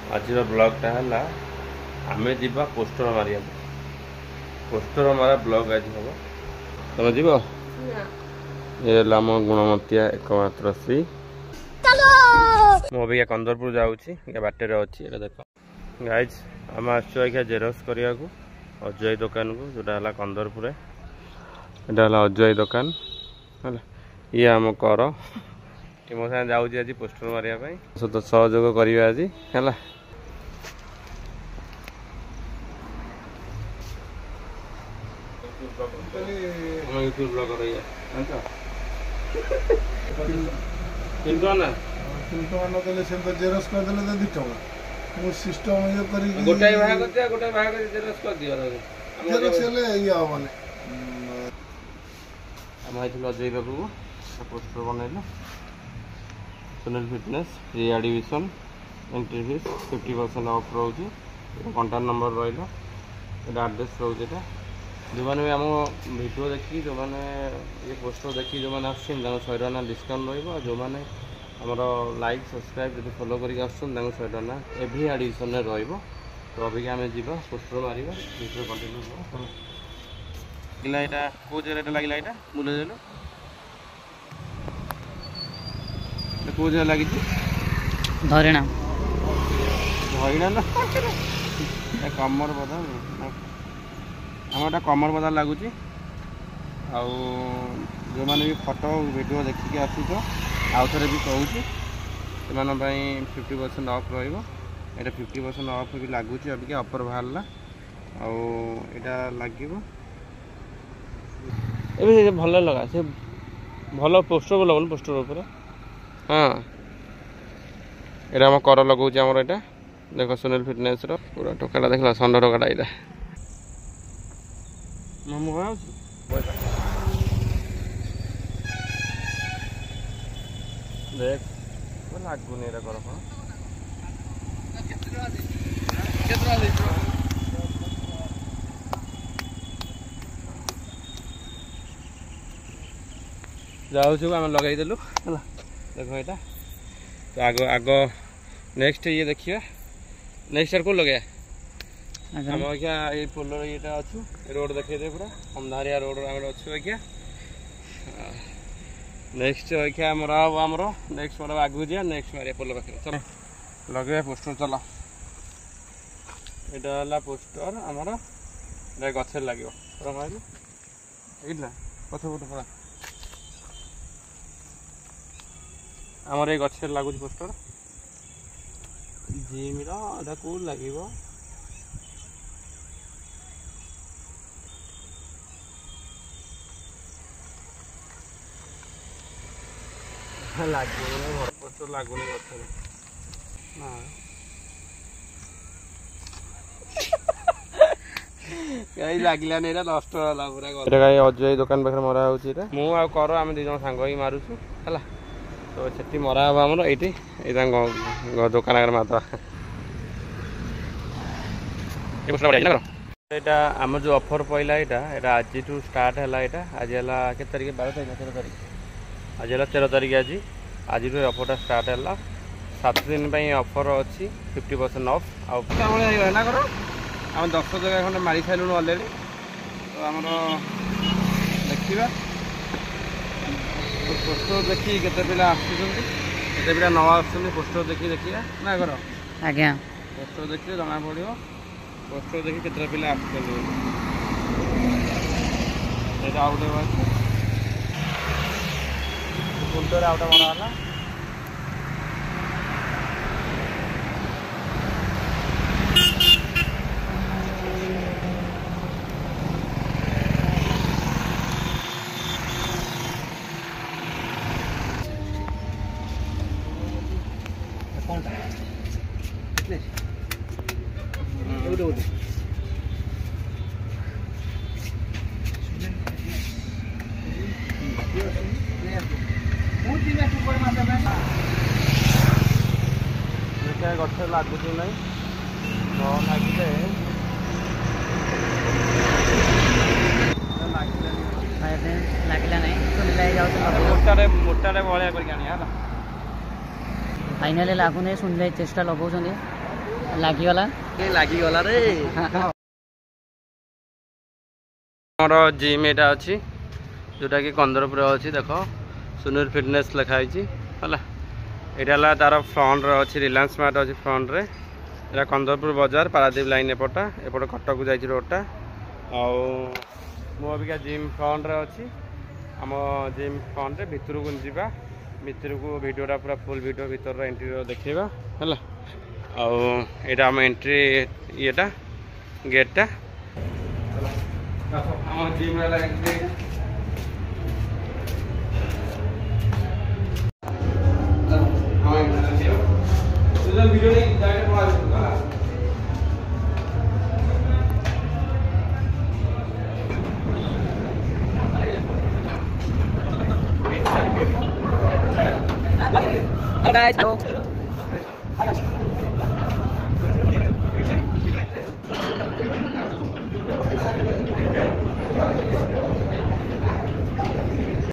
आज ब्लॉगटा है आमे जीवा पोस्टर मारिया पोस्टर मारा ब्लॉग आज हम तुम जीव ये आम गुणमतिया एकमात्र श्री मु कंदरपुर जाऊँगी बाटर अच्छी देख गाइज आम आज्ञा जेरोक्स करने को अजय दुकान को जोटा कंदरपुर यहाँ अजय दुकान है ये आम कर मो साथ जाऊँगी आज पोस्टर मारे सहित सहयोग करा आज है यूट्यूब ब्लॉगर ना जेरोक्स कर देले 2 टका मु सिस्टम ये करी गोटाई भाग कर गोटाई भाग कर जेरोक्स कर दियो जेरोक्स ले या माने हम आइथिलो अजय बाबू पोस्टर बनैलो Sunil fitness free admission entry fees 50% off रोची कांटेक्ट नंबर रहिलो एड्रेस रोची जो मैंने भी आम भिडियो देखी जो मैंने ये पोस्टर देखी जो मैंने आसान 100 टका डिस्काउंट रही जो मैंने आमर लाइक सब्सक्राइब जो फॉलो करके 100 टका एवरी एडिशन रही तो अभी आम जी पोस्टर मार भिडियो कंटिन्यू लगे यहाँ कौ जगह लगे यहाँ बुले देल कौ जगह लगी धरणा धरणा ना कमर बदा आमटा कमर बजार लगुच जो मैंने भी फोटो वीडियो देखिए आसुच आउ थे भी कहूँ से 50% ऑफ रहा 50% ऑफ भी लगुच अभी ऑफर बाहर आटा लगे भल लगा से भल पोस्टर लगन पोस्टर ऊपर हाँ यहाँ आम कर लगुच आमर यहाँ देख सुनील फिटनेस पूरा टोकाटा देख षंड टोकाटा यहाँ देख लगुनि कर जाऊँ आम लगेदेलु है देख यहाँ तो आग आग नेक्स्ट ये देखिए नेक्स्ट आर को लगे आम क्या ये पोल ये अच्छु रोड देखे पूरा अंधारिया रोड अच्छु क्या नेक्स्ट क्या मोर आमर नेक्स्ट मोर आगू जा नेक्स्ट मारे पोल पाखे चलो लगे पोस्टर चल यहाँ पोस्टर आमर गछ लगे पूरा मारे ये पछ पट पूरा आमर ये गछ लगुच पोस्टर जिम को लगे लगुनि पोस्टर लगुनि कहीं लगला नहीं नष्ट पूरा अजय दुकान पाखे मरा हो कर आम 2 जन सांग ही मारुछु है तो से मरा हम आमर ये दुकान आगे मारदा यहाँ आम जो ऑफर पड़ा यहाँ आज स्टार्ट है यहाँ आज है के तारीख 12 तारीख 13 तारीख आज है 13 तारीख आज ऑफर स्टार्ट है 7 दिन ऑफर अच्छी 50% ऑफ आना कर आम 10 जगह खंडे मारी सारूँ अलरेडी तो आम देखा पोस्टर देखी केते पिला आते पिला न आसुँच पोस्टर देखी देखिए ना कर आज्ञा पोस्टर देखिए जना पड़ो पोस्टर देखिए केते पिला आते फुलटोर आउटा मरा गछ लगुच ना लगे लगला नहीं मोटारे मोटारे भाया कर फाइनाली लगुनि सुनिले चेष्टा लगाऊँ ଲାଗିଗଲା ଲାଗିଗଲା ରେ ଆମର ଜିମ୍ ଏଇଟା ଅଛି जोटा कि कंदरपुर अच्छी देख सुनील फिटनेस लिखाई है यहाँ तार फ्रंट रे अच्छी रिलायंस स्मार्ट अच्छी फ्रंट रे एटा कंदरपुर बाजार पारादीप लाइन एपटा एपट कटक जा रोडटा अबिका जिम फ्रंट रे अच्छी आम जिम फ्रंट रे भितर को जावा भितर को वीडियोटा पूरा फुल वीडियो भीतर इंटीरियर देखा है आम एंट्री येटा गेटा जिम एंट्री वीडियो डायरेक्ट मार दूंगा guys,